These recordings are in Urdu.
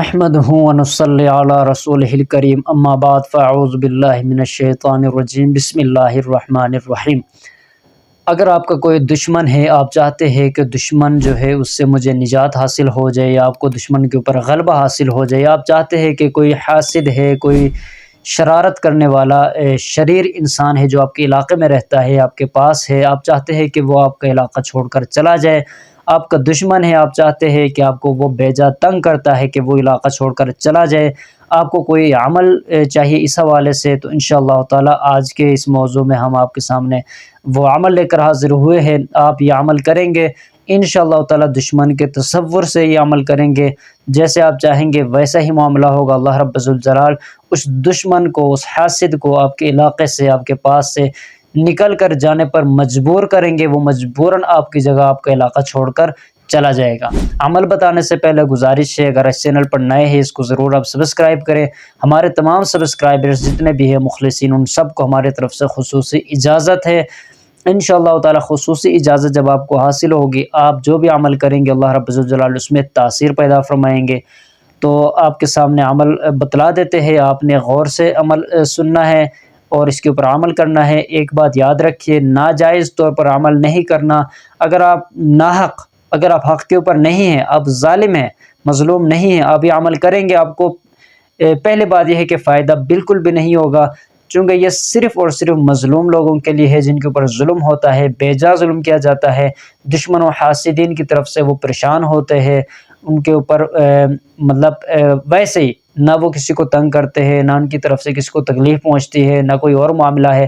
احمدہ ونصلی علی رسولہ الکریم اما بعد فاعوذ باللہ من الشیطان الرجیم بسم اللہ الرحمن الرحیم۔ اگر آپ کا کوئی دشمن ہے، آپ چاہتے ہیں کہ دشمن جو ہے اس سے مجھے نجات حاصل ہو جائے یا آپ کو دشمن کے اوپر غلبہ حاصل ہو جائے، آپ چاہتے ہیں کہ کوئی حاسد ہے، کوئی شرارت کرنے والا شریر انسان ہے جو آپ کے علاقے میں رہتا ہے، آپ کے پاس ہے، آپ چاہتے ہیں کہ وہ آپ کا علاقہ چھوڑ کر چلا جائے، آپ کا دشمن ہے، آپ چاہتے ہیں کہ آپ کو وہ بیجا تنگ کرتا ہے کہ وہ علاقہ چھوڑ کر چلا جائے، آپ کو کوئی عمل چاہیے اس حوالے سے، تو انشاءاللہ تعالی آج کے اس موضوع میں ہم آپ کے سامنے وہ عمل لے کر حاضر ہوئے ہیں۔ آپ یہ عمل کریں گے انشاءاللہ تعالی، دشمن کے تصور سے یہ عمل کریں گے، جیسے آپ چاہیں گے ویسا ہی معاملہ ہوگا۔ اللہ رب الجلال اس دشمن کو، اس حاسد کو آپ کے علاقے سے، آپ کے پاس سے نکل کر جانے پر مجبور کریں گے، وہ مجبوراً آپ کی جگہ آپ کا علاقہ چھوڑ کر چلا جائے گا۔ عمل بتانے سے پہلے گزارش ہے، اگر اس چینل پر نئے ہیں اس کو ضرور آپ سبسکرائب کریں۔ ہمارے تمام سبسکرائبرز جتنے بھی ہیں مخلصین، ان سب کو ہماری طرف سے خصوصی اجازت ہے۔ انشاءاللہ تعالی خصوصی اجازت جب آپ کو حاصل ہوگی، آپ جو بھی عمل کریں گے اللہ رب الجلال اس میں تاثیر پیدا فرمائیں گے۔ تو آپ کے سامنے عمل بتلا دیتے ہیں، آپ نے غور سے عمل سننا ہے اور اس کے اوپر عمل کرنا ہے۔ ایک بات یاد رکھیے، ناجائز طور پر عمل نہیں کرنا۔ اگر آپ ناحق، اگر آپ حق کے اوپر نہیں ہیں، آپ ظالم ہیں، مظلوم نہیں ہیں، آپ یہ عمل کریں گے، آپ کو پہلے بات یہ ہے کہ فائدہ بالکل بھی نہیں ہوگا، چونکہ یہ صرف اور صرف مظلوم لوگوں کے لیے ہے، جن کے اوپر ظلم ہوتا ہے، بے جا ظلم کیا جاتا ہے، دشمن و حاسدین کی طرف سے وہ پریشان ہوتے ہیں، ان کے اوپر ویسے ہی نہ وہ کسی کو تنگ کرتے ہیں، نہ ان کی طرف سے کسی کو تکلیف پہنچتی ہے، نہ کوئی اور معاملہ ہے،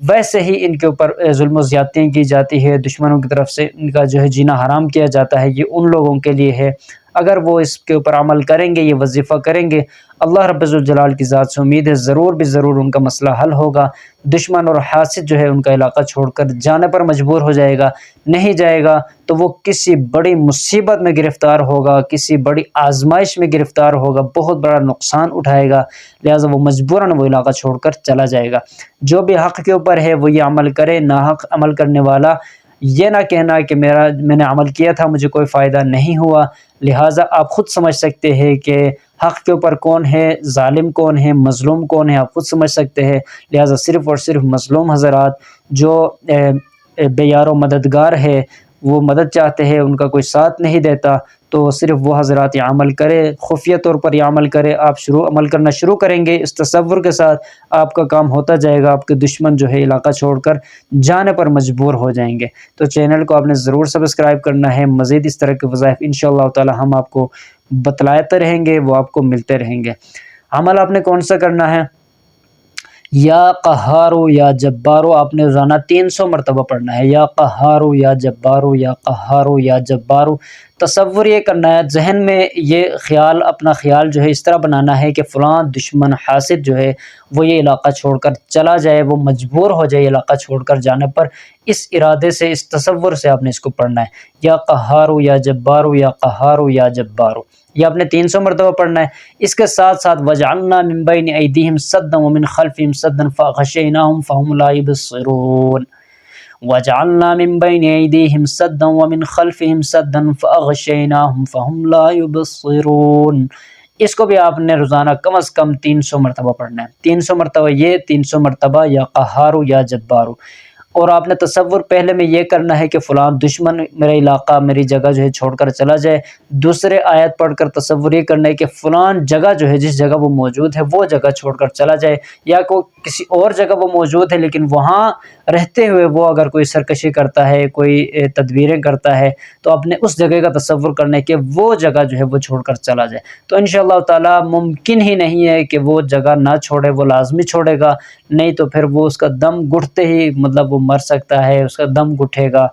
ویسے ہی ان کے اوپر ظلم و زیادتیاں کی جاتی ہے، دشمنوں کی طرف سے ان کا جو ہے جینا حرام کیا جاتا ہے، یہ ان لوگوں کے لیے ہے۔ اگر وہ اس کے اوپر عمل کریں گے، یہ وظیفہ کریں گے، اللہ رب الجلال کی ذات سے امید ہے ضرور بھی ضرور ان کا مسئلہ حل ہوگا۔ دشمن اور حاسد جو ہے ان کا علاقہ چھوڑ کر جانے پر مجبور ہو جائے گا، نہیں جائے گا تو وہ کسی بڑی مصیبت میں گرفتار ہوگا، کسی بڑی آزمائش میں گرفتار ہوگا، بہت بڑا نقصان اٹھائے گا، لہٰذا وہ مجبوراً وہ علاقہ چھوڑ کر چلا جائے گا۔ جو بھی حق کے اوپر ہے وہ یہ عمل کرے، ناحق عمل کرنے والا یہ نہ کہنا کہ میں نے عمل کیا تھا مجھے کوئی فائدہ نہیں ہوا۔ لہٰذا آپ خود سمجھ سکتے ہیں کہ حق کے اوپر کون ہے، ظالم کون ہے، مظلوم کون ہے، آپ خود سمجھ سکتے ہیں۔ لہٰذا صرف اور صرف مظلوم حضرات جو بے یار و مددگار ہے، وہ مدد چاہتے ہیں، ان کا کوئی ساتھ نہیں دیتا، تو صرف وہ حضرات یہ عمل کرے، خفیہ طور پر یہ عمل کرے۔ آپ عمل کرنا شروع کریں گے اس تصور کے ساتھ، آپ کا کام ہوتا جائے گا، آپ کے دشمن جو ہے علاقہ چھوڑ کر جانے پر مجبور ہو جائیں گے۔ تو چینل کو آپ نے ضرور سبسکرائب کرنا ہے۔ مزید اس طرح کے وظائف انشاءاللہ تعالی ہم آپ کو بتلاتے رہیں گے، وہ آپ کو ملتے رہیں گے۔ عمل آپ نے کون سا کرنا ہے؟ یا قہارو یا جبارو، آپ نے روزانہ 300 مرتبہ پڑھنا ہے۔ یا قہارو یا جبارو، یا قہارو یا جبارو۔ تصور یہ کرنا ہے، ذہن میں یہ خیال، اپنا خیال جو ہے اس طرح بنانا ہے کہ فلاں دشمن حاسد جو ہے وہ یہ علاقہ چھوڑ کر چلا جائے، وہ مجبور ہو جائے علاقہ چھوڑ کر جانے پر، اس ارادے سے، اس تصور سے آپ نے اس کو پڑھنا ہے۔ یا قہارو یا جبارو، یا قہارو یا جبارو، یہ آپ نے 300 مرتبہ پڑھنا ہے۔ اس کے ساتھ ساتھ وَجَعَلْنَا مِن بَيْنِ أَيْدِيهِمْ سَدًّا وَمِنْ خَلْفِهِمْ سَدًّا فَأَغْشَيْنَاهُمْ فَهُمْ لَا يُبْصِرُونَ وَجَعَلْنَا مِن بَيْنِ أَيْدِيهِمْ سَدًّا وَمِنْ خَلْفِهِمْ سَدًّا فَأَغْشَيْنَاهُمْ فَهُمْ لَا يُبْصِرُونَ۔ اس کو بھی آپ نے روزانہ کم از کم 300 مرتبہ پڑھنا ہے۔ 300 مرتبہ یہ، 300 مرتبہ یا قہارو یا جبارو۔ اور آپ نے تصور پہلے میں یہ کرنا ہے کہ فلاں دشمن میرا علاقہ، میری جگہ جو ہے چھوڑ کر چلا جائے۔ دوسرے آیت پڑھ کر تصور یہ کرنا ہے کہ فلاں جگہ جو ہے، جس جگہ وہ موجود ہے وہ جگہ چھوڑ کر چلا جائے، یا کسی اور جگہ وہ موجود ہے لیکن وہاں رہتے ہوئے وہ اگر کوئی سرکشی کرتا ہے، کوئی تدبیریں کرتا ہے، تو آپ نے اس جگہ کا تصور کرنا ہے کہ وہ جگہ جو ہے وہ چھوڑ کر چلا جائے۔ تو انشاءاللہ تعالی ممکن ہی نہیں ہے کہ وہ جگہ نہ چھوڑے، وہ لازمی چھوڑے گا، نہیں تو پھر وہ اس کا دم گھٹتے ہی وہ مر سکتا ہے، اس کا دم گھٹے گا،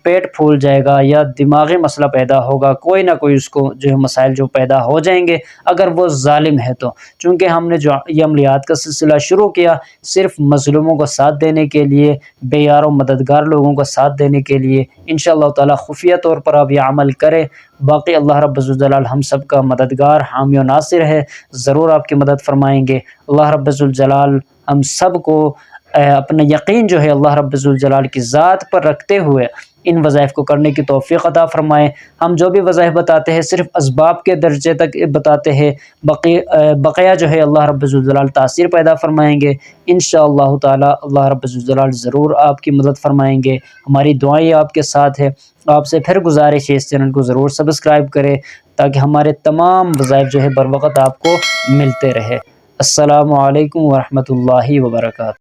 پیٹ پھول جائے گا، یا دماغی مسئلہ پیدا ہوگا، کوئی نہ کوئی اس کو جو ہے مسائل جو پیدا ہو جائیں گے اگر وہ ظالم ہے تو۔ چونکہ ہم نے جو یہ عملیات کا سلسلہ شروع کیا صرف مظلوموں کو ساتھ دینے کے لیے، بے یار و مددگار لوگوں کو ساتھ دینے کے لیے، انشاءاللہ تعالی خفیہ طور پر آپ یہ عمل کریں۔ باقی اللہ رب الجلال ہم سب کا مددگار، حامی و ناصر ہے، ضرور آپ کی مدد فرمائیں گے۔ اللہ رب الجلال ہم سب کو اپنا یقین جو ہے اللہ رب الجلال کی ذات پر رکھتے ہوئے ان وظائف کو کرنے کی توفیق عطا فرمائے۔ ہم جو بھی وظائف بتاتے ہیں صرف اسباب کے درجے تک بتاتے ہیں، بقیہ جو ہے اللہ رب الجلال تاثیر پیدا فرمائیں گے انشاءاللہ تعالی۔ اللہ رب الجلال ضرور آپ کی مدد فرمائیں گے۔ ہماری دعائیں آپ کے ساتھ ہے۔ آپ سے پھر گزارش ہے اس چینل کو ضرور سبسکرائب کریں تاکہ ہمارے تمام وظائف جو ہے بر وقت آپ کو ملتے رہے۔ السلام علیکم ورحمۃ اللہ وبرکاتہ۔